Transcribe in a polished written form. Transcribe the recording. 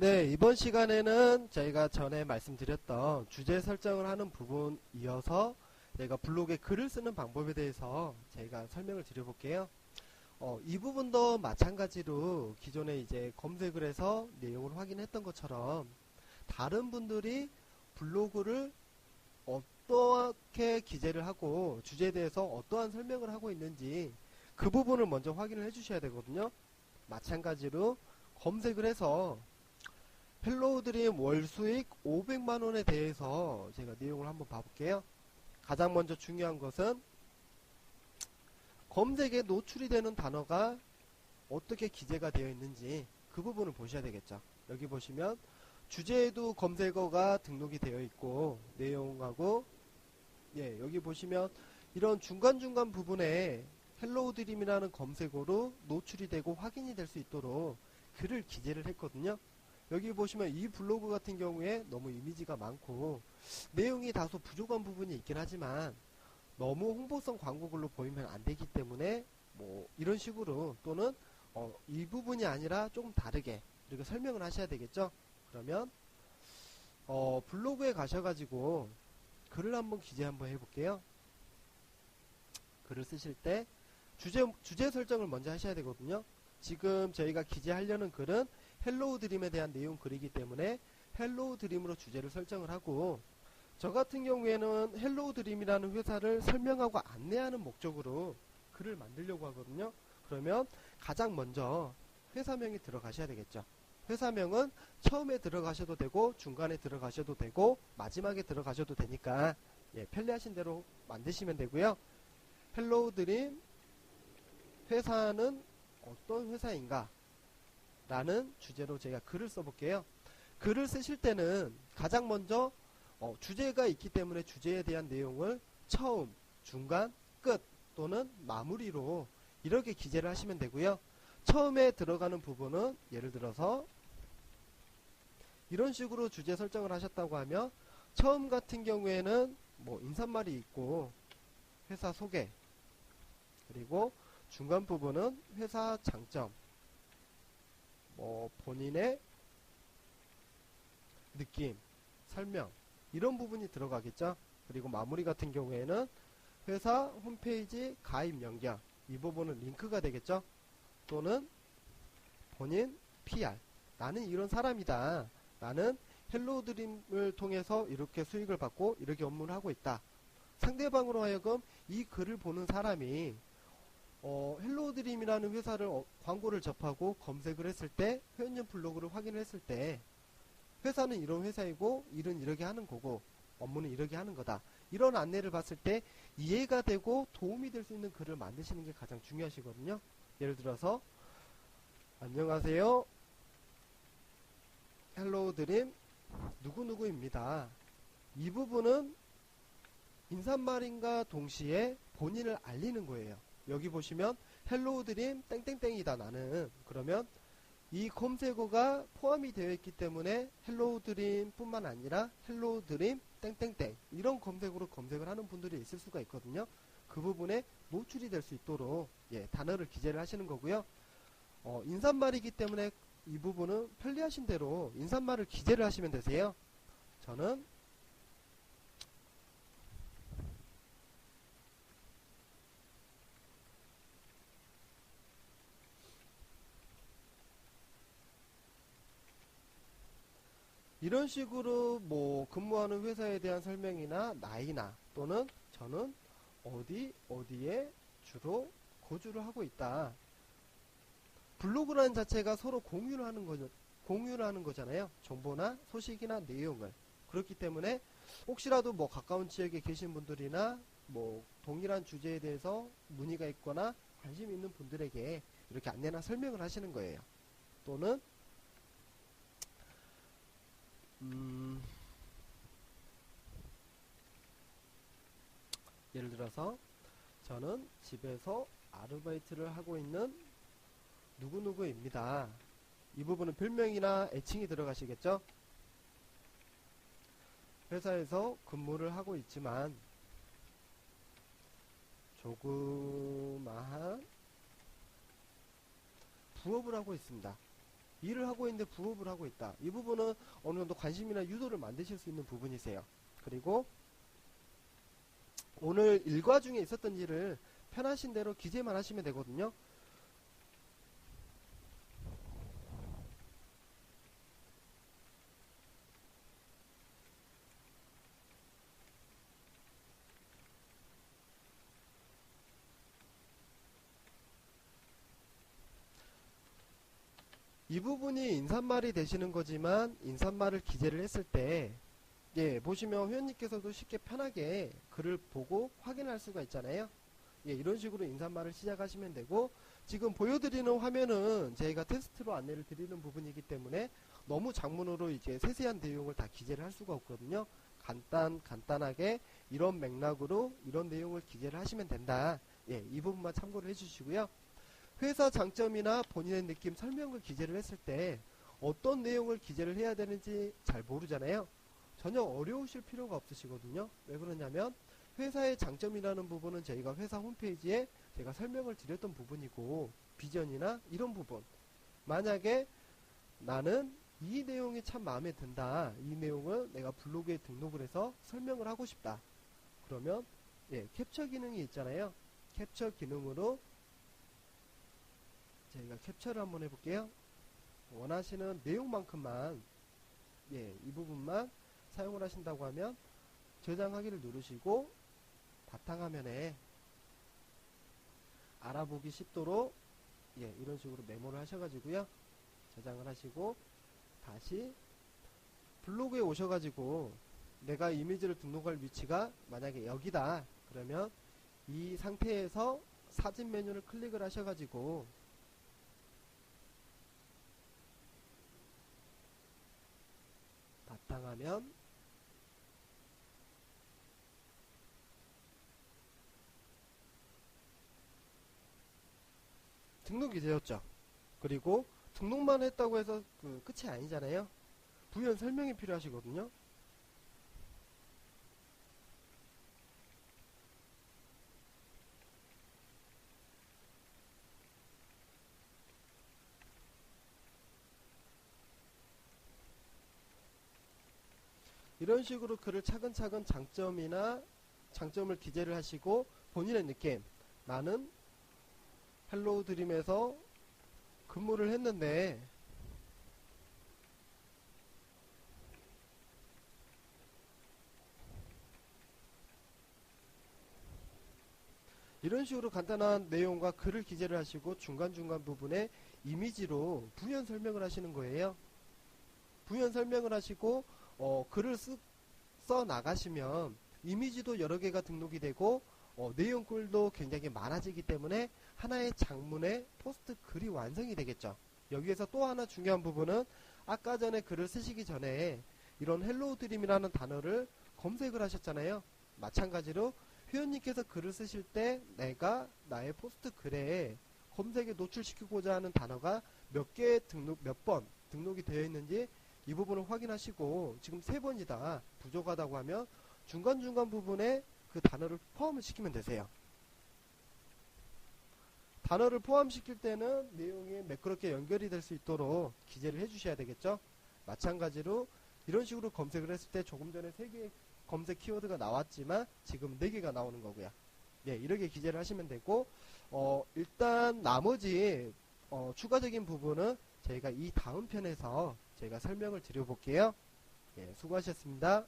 네, 이번 시간에는 저희가 전에 말씀드렸던 주제 설정을 하는 부분 이어서 저희가 블로그에 글을 쓰는 방법에 대해서 저희가 설명을 드려볼게요. 이 부분도 마찬가지로 기존에 이제 검색을 해서 내용을 확인했던 것처럼 다른 분들이 블로그를 어떻게 기재를 하고 주제에 대해서 어떠한 설명을 하고 있는지 그 부분을 먼저 확인을 해주셔야 되거든요. 마찬가지로 검색을 해서 헬로우 드림 월 수익 500만원에 대해서 제가 내용을 한번 봐볼게요. 가장 먼저 중요한 것은 검색에 노출이 되는 단어가 어떻게 기재가 되어 있는지 그 부분을 보셔야 되겠죠. 여기 보시면 주제에도 검색어가 등록이 되어 있고 내용하고 여기 보시면 이런 중간중간 부분에 헬로우 드림이라는 검색어로 노출이 되고 확인이 될 수 있도록 글을 기재를 했거든요. 여기 보시면 이 블로그 같은 경우에 너무 이미지가 많고 내용이 다소 부족한 부분이 있긴 하지만 너무 홍보성 광고글로 보이면 안 되기 때문에 뭐 이런 식으로 또는 이 부분이 아니라 조금 다르게 이렇게 설명을 하셔야 되겠죠. 그러면 블로그에 가셔가지고 글을 한번 기재 한번 해볼게요. 글을 쓰실 때 주제 설정을 먼저 하셔야 되거든요. 지금 저희가 기재하려는 글은 헬로우 드림에 대한 내용 글이기 때문에 헬로우 드림으로 주제를 설정을 하고, 저 같은 경우에는 헬로우 드림이라는 회사를 설명하고 안내하는 목적으로 글을 만들려고 하거든요. 그러면 가장 먼저 회사명이 들어가셔야 되겠죠. 회사명은 처음에 들어가셔도 되고 중간에 들어가셔도 되고 마지막에 들어가셔도 되니까 편리하신 대로 만드시면 되고요. 헬로우 드림 회사는 어떤 회사인가 라는 주제로 제가 글을 써볼게요. 글을 쓰실 때는 가장 먼저 주제가 있기 때문에 주제에 대한 내용을 처음, 중간, 끝 또는 마무리로 이렇게 기재를 하시면 되고요. 처음에 들어가는 부분은 예를 들어서 이런 식으로 주제 설정을 하셨다고 하면 처음 같은 경우에는 뭐 인사말이 있고 회사 소개, 그리고 중간 부분은 회사 장점, 본인의 느낌, 설명 이런 부분이 들어가겠죠. 그리고 마무리 같은 경우에는 회사 홈페이지 가입 연결 이 부분은 링크가 되겠죠. 또는 본인 PR, 나는 이런 사람이다, 나는 헬로우 드림을 통해서 이렇게 수익을 받고 이렇게 업무를 하고 있다. 상대방으로 하여금 이 글을 보는 사람이 헬로우 드림이라는 회사를 광고를 접하고 검색을 했을 때 회원님 블로그를 확인을 했을 때 회사는 이런 회사이고 일은 이렇게 하는 거고 업무는 이렇게 하는 거다, 이런 안내를 봤을 때 이해가 되고 도움이 될 수 있는 글을 만드시는 게 가장 중요하시거든요. 예를 들어서 안녕하세요, 헬로우 드림 누구누구입니다. 이 부분은 인사말인과 동시에 본인을 알리는 거예요. 여기 보시면 헬로우 드림 땡땡땡이다 나는, 그러면 이 검색어가 포함이 되어 있기 때문에 헬로우 드림 뿐만 아니라 헬로우 드림 땡땡땡 이런 검색어로 검색을 하는 분들이 있을 수가 있거든요. 그 부분에 노출이 될 수 있도록 단어를 기재를 하시는 거고요. 인사말이기 때문에 이 부분은 편리하신 대로 인사말을 기재를 하시면 되세요. 저는 이런 식으로 뭐 근무하는 회사에 대한 설명이나 나이나 또는 저는 어디에 주로 거주를 하고 있다. 블로그라는 자체가 서로 공유를 하는 거잖아요. 정보나 소식이나 내용을. 그렇기 때문에 혹시라도 뭐 가까운 지역에 계신 분들이나 뭐 동일한 주제에 대해서 문의가 있거나 관심 있는 분들에게 이렇게 안내나 설명을 하시는 거예요. 또는 예를 들어서 저는 집에서 아르바이트를 하고 있는 누구누구입니다. 이 부분은 별명이나 애칭이 들어가시겠죠. 회사에서 근무를 하고 있지만 조그마한 부업을 하고 있습니다. 일을 하고 있는데 부업을 하고 있다. 이 부분은 어느 정도 관심이나 유도를 만드실 수 있는 부분이세요. 그리고 오늘 일과 중에 있었던 일을 편하신 대로 기재만 하시면 되거든요. 이 부분이 인사말이 되시는 거지만 인사말을 기재를 했을 때 보시면 회원님께서도 쉽게 편하게 글을 보고 확인할 수가 있잖아요. 이런 식으로 인사말을 시작하시면 되고, 지금 보여드리는 화면은 저희가 테스트로 안내를 드리는 부분이기 때문에 너무 장문으로 이제 세세한 내용을 다 기재를 할 수가 없거든요. 간단하게 이런 맥락으로 이런 내용을 기재를 하시면 된다. 이 부분만 참고를 해주시고요. 회사 장점이나 본인의 느낌 설명을 기재를 했을 때 어떤 내용을 기재를 해야 되는지 잘 모르잖아요. 전혀 어려우실 필요가 없으시거든요. 왜 그러냐면 회사의 장점이라는 부분은 저희가 회사 홈페이지에 제가 설명을 드렸던 부분이고, 비전이나 이런 부분, 만약에 나는 이 내용이 참 마음에 든다, 이 내용을 내가 블로그에 등록을 해서 설명을 하고 싶다, 그러면 캡처 기능이 있잖아요. 캡처 기능으로 저희가 캡처를 한번 해볼게요. 원하시는 내용만큼만 이 부분만 사용을 하신다고 하면 저장하기를 누르시고 바탕화면에 알아보기 쉽도록 이런 식으로 메모를 하셔가지고요, 저장을 하시고 다시 블로그에 오셔가지고 내가 이미지를 등록할 위치가 만약에 여기다 그러면 이 상태에서 사진 메뉴를 클릭을 하셔가지고 바탕화면 등록이 되었죠. 그리고 등록만 했다고 해서 끝이 아니잖아요. 부연 설명이 필요하시거든요. 이런 식으로 글을 차근차근 장점을 기재를 하시고, 본인의 느낌, 나는 헬로우 드림에서 근무를 했는데 이런 식으로 간단한 내용과 글을 기재를 하시고 중간중간 부분에 이미지로 부연 설명을 하시는 거예요. 부연 설명을 하시고 글을 써 나가시면 이미지도 여러 개가 등록이 되고 내용글도 굉장히 많아지기 때문에 하나의 장문의 포스트 글이 완성이 되겠죠. 여기에서 또 하나 중요한 부분은 아까 전에 글을 쓰시기 전에 이런 헬로우 드림이라는 단어를 검색을 하셨잖아요. 마찬가지로 회원님께서 글을 쓰실 때 내가 나의 포스트 글에 검색에 노출시키고자 하는 단어가 몇 번 등록이 되어 있는지 이 부분을 확인하시고, 지금 3번이다 부족하다고 하면 중간중간 부분에 그 단어를 포함을 시키면 되세요. 단어를 포함시킬 때는 내용이 매끄럽게 연결이 될 수 있도록 기재를 해주셔야 되겠죠. 마찬가지로 이런 식으로 검색을 했을 때 조금 전에 3개의 검색 키워드가 나왔지만 지금 4개가 나오는 거고요. 이렇게 기재를 하시면 되고, 일단 나머지 추가적인 부분은 저희가 이 다음 편에서 제가 설명을 드려볼게요. 수고하셨습니다.